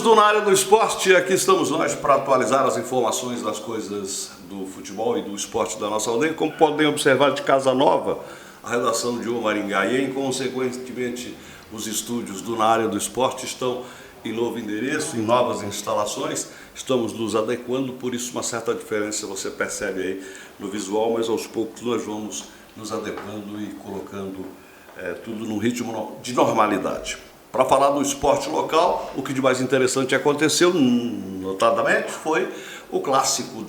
Na área do esporte, aqui estamos nós para atualizar as informações das coisas do futebol e do esporte da nossa aldeia. Como podem observar, de Casa Nova, a redação de Maringá e, consequentemente, os estúdios do Na Área do Esporte estão em novo endereço, em novas instalações. Estamos nos adequando, por isso uma certa diferença você percebe aí no visual, mas aos poucos nós vamos nos adequando e colocando tudo num ritmo de normalidade. Para falar do esporte local, o que de mais interessante aconteceu, notadamente, foi o clássico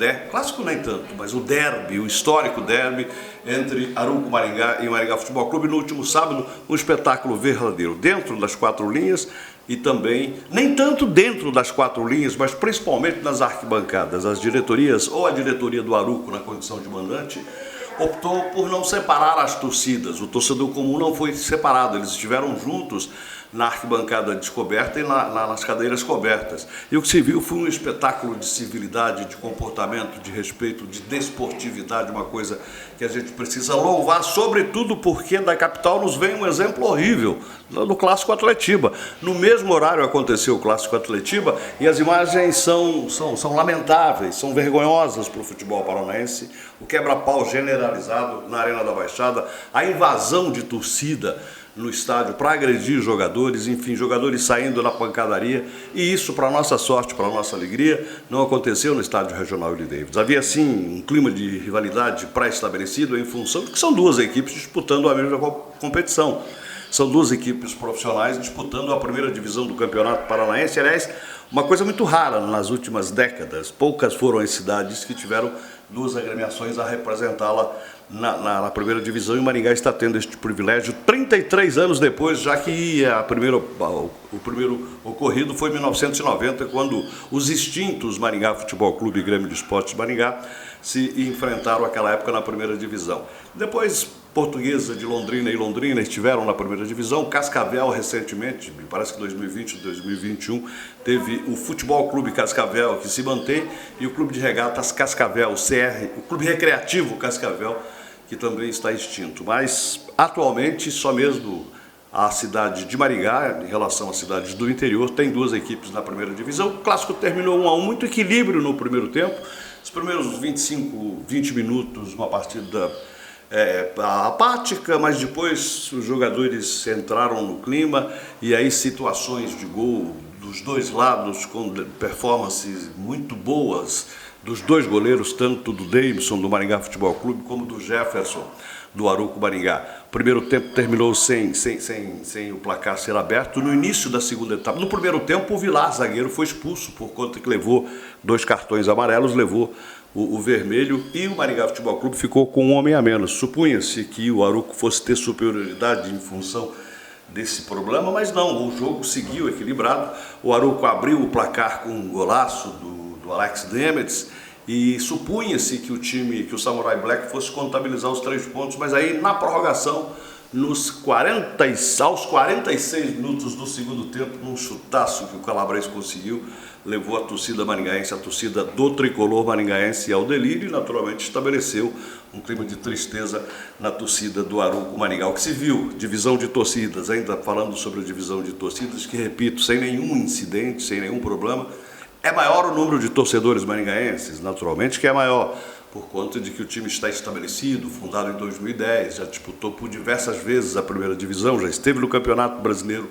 nem tanto, mas o derby, o histórico derby entre Aruco Maringá e Maringá Futebol Clube no último sábado, um espetáculo verdadeiro, dentro das quatro linhas e também, nem tanto dentro das quatro linhas, mas principalmente nas arquibancadas. As diretorias, ou a diretoria do Aruco na condição de mandante, optou por não separar as torcidas. O torcedor comum não foi separado, eles estiveram juntos na arquibancada descoberta e nas cadeiras cobertas. E o que se viu foi um espetáculo de civilidade, de comportamento, de respeito, de desportividade, uma coisa que a gente precisa louvar, sobretudo porque da capital nos vem um exemplo horrível do Clássico Atletiba. No mesmo horário aconteceu o Clássico Atletiba e as imagens são lamentáveis, são vergonhosas para o futebol paranaense, o quebra-pau generalizado na Arena da Baixada, a invasão de torcida no estádio para agredir jogadores, enfim, jogadores saindo na pancadaria, e isso, para nossa sorte, para nossa alegria, não aconteceu no estádio regional Willie Davis. Havia sim um clima de rivalidade pré-estabelecido em função de que são duas equipes disputando a mesma competição. São duas equipes profissionais disputando a primeira divisão do Campeonato Paranaense. Aliás, uma coisa muito rara nas últimas décadas. Poucas foram as cidades que tiveram duas agremiações a representá-la na primeira divisão, e o Maringá está tendo este privilégio 33 anos depois, já que o primeiro ocorrido foi em 1990, quando os extintos Maringá Futebol Clube e Grêmio de Esportes Maringá se enfrentaram naquela época na primeira divisão. Depois, Portuguesa de Londrina e Londrina estiveram na primeira divisão. Cascavel recentemente, me parece que 2020 e 2021, teve o Futebol Clube Cascavel, que se mantém, e o Clube de Regatas Cascavel, o CR, o Clube Recreativo Cascavel, que também está extinto. Mas, atualmente, só mesmo a cidade de Maringá, em relação às cidades do interior, tem duas equipes na primeira divisão. O clássico terminou 1-1, muito equilíbrio no primeiro tempo. Os primeiros 20 minutos, uma partida apática, mas depois os jogadores entraram no clima e aí situações de gol dos dois lados com performances muito boas dos dois goleiros, tanto do Davidson do Maringá Futebol Clube como do Jefferson do Aruco Maringá. O primeiro tempo terminou sem o placar ser aberto. No início da segunda etapa, no primeiro tempo, o Vilar, zagueiro, foi expulso por conta que levou dois cartões amarelos, levou o vermelho, e o Maringá Futebol Clube ficou com um homem a menos. Supunha-se que o Aruco fosse ter superioridade em função desse problema, mas não, o jogo seguiu equilibrado. O Aruco abriu o placar com um golaço do Alex Demetz, e supunha-se que o Samurai Black fosse contabilizar os 3 pontos, mas aí na prorrogação, aos 46 minutos do segundo tempo, num chutaço que o Calabrense conseguiu, levou a torcida maringaense, a torcida do tricolor maringaense ao delírio, e naturalmente estabeleceu um clima de tristeza na torcida do Aruco Maringá. O que se viu, divisão de torcidas, ainda falando sobre a divisão de torcidas, que, repito, sem nenhum incidente, sem nenhum problema. É maior o número de torcedores maringaenses, naturalmente que é maior, por conta de que o time está estabelecido, fundado em 2010, já disputou por diversas vezes a primeira divisão, já esteve no Campeonato Brasileiro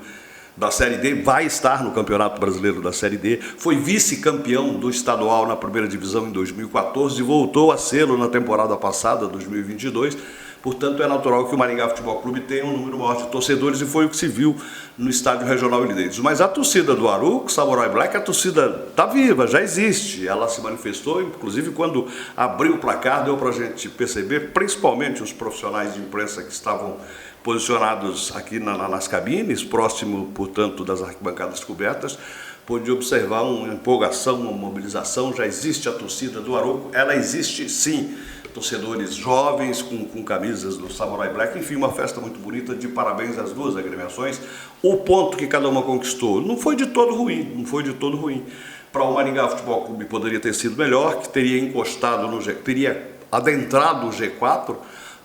da Série D, vai estar no Campeonato Brasileiro da Série D, foi vice-campeão do estadual na primeira divisão em 2014 e voltou a sê-lo na temporada passada, 2022. Portanto, é natural que o Maringá Futebol Clube tenha um número maior de torcedores, e foi o que se viu no estádio regional Willie Davis. Mas a torcida do Aruco, Samurai Black, a torcida está viva, já existe. Ela se manifestou, inclusive quando abriu o placar, deu para a gente perceber, principalmente os profissionais de imprensa que estavam posicionados aqui nas cabines, próximo, portanto, das arquibancadas cobertas, pôde observar uma empolgação, uma mobilização. Já existe a torcida do Aruco, ela existe sim. Torcedores jovens com camisas do Samurai Black, enfim, uma festa muito bonita. De parabéns às duas agremiações. O ponto que cada uma conquistou não foi de todo ruim, Para o Maringá Futebol Clube poderia ter sido melhor, que teria teria adentrado o G4,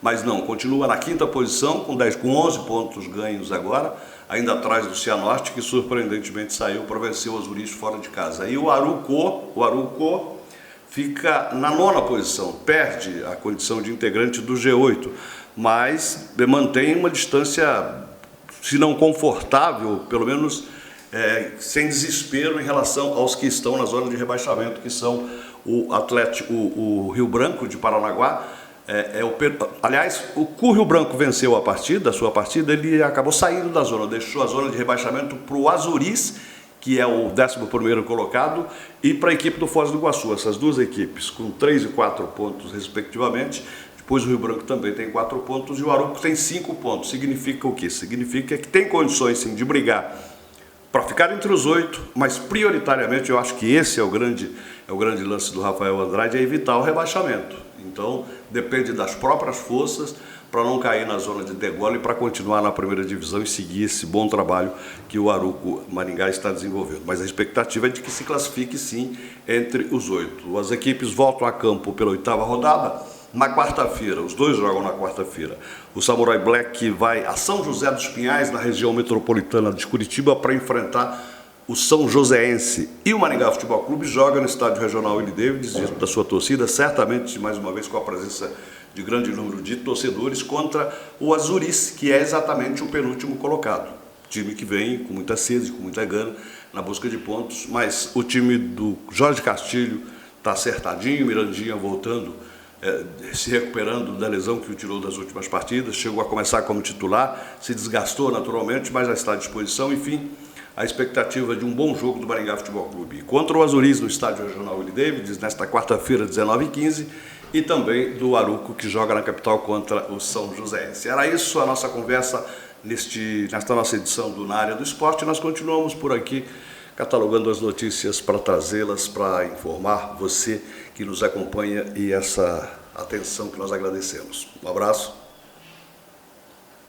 mas não, continua na quinta posição com 11 pontos ganhos agora. ainda atrás do Cianorte, que surpreendentemente saiu para vencer o Azuris fora de casa. E o Aruco fica na 9ª posição, perde a condição de integrante do G8, mas mantém uma distância, se não confortável, pelo menos sem desespero em relação aos que estão na zona de rebaixamento, que são o Rio Branco de Paranaguá. Aliás, o Rio Branco venceu a sua partida, ele acabou saindo da zona, deixou a zona de rebaixamento para o Azuris, que é o 11º colocado, e para a equipe do Foz do Iguaçu. Essas duas equipes com 3 e 4 pontos respectivamente. Depois o Rio Branco também tem 4 pontos e o Aruco tem 5 pontos. Significa o quê? Significa que tem condições sim de brigar para ficar entre os 8, mas prioritariamente eu acho que esse é o grande lance do Rafael Andrade, é evitar o rebaixamento. Então depende das próprias forças para não cair na zona de degola e para continuar na primeira divisão e seguir esse bom trabalho que o Aruco Maringá está desenvolvendo. Mas a expectativa é de que se classifique sim entre os 8. As equipes voltam a campo pela 8ª rodada na quarta-feira, os dois jogam na quarta-feira. O Samurai Black vai a São José dos Pinhais, na região metropolitana de Curitiba, para enfrentar o São Joséense. E o Maringá Futebol Clube joga no estádio regional Willie Davids, diante da sua torcida, certamente mais uma vez com a presença de grande número de torcedores, contra o Azuris, que é exatamente o penúltimo colocado. Time que vem com muita sede, com muita gana, na busca de pontos, mas o time do Jorge Castilho está acertadinho, Mirandinha voltando, se recuperando da lesão que o tirou das últimas partidas, chegou a começar como titular, se desgastou naturalmente, mas já está à disposição. Enfim, a expectativa de um bom jogo do Maringá Futebol Clube contra o Azuris no estádio regional Willie Davids, nesta quarta-feira, 19h15, e também do Aruco, que joga na capital contra o São Joséense. Era isso a nossa conversa nesta nossa edição do Na Área do Esporte. Nós continuamos por aqui catalogando as notícias para trazê-las, para informar você que nos acompanha, e essa atenção que nós agradecemos. Um abraço.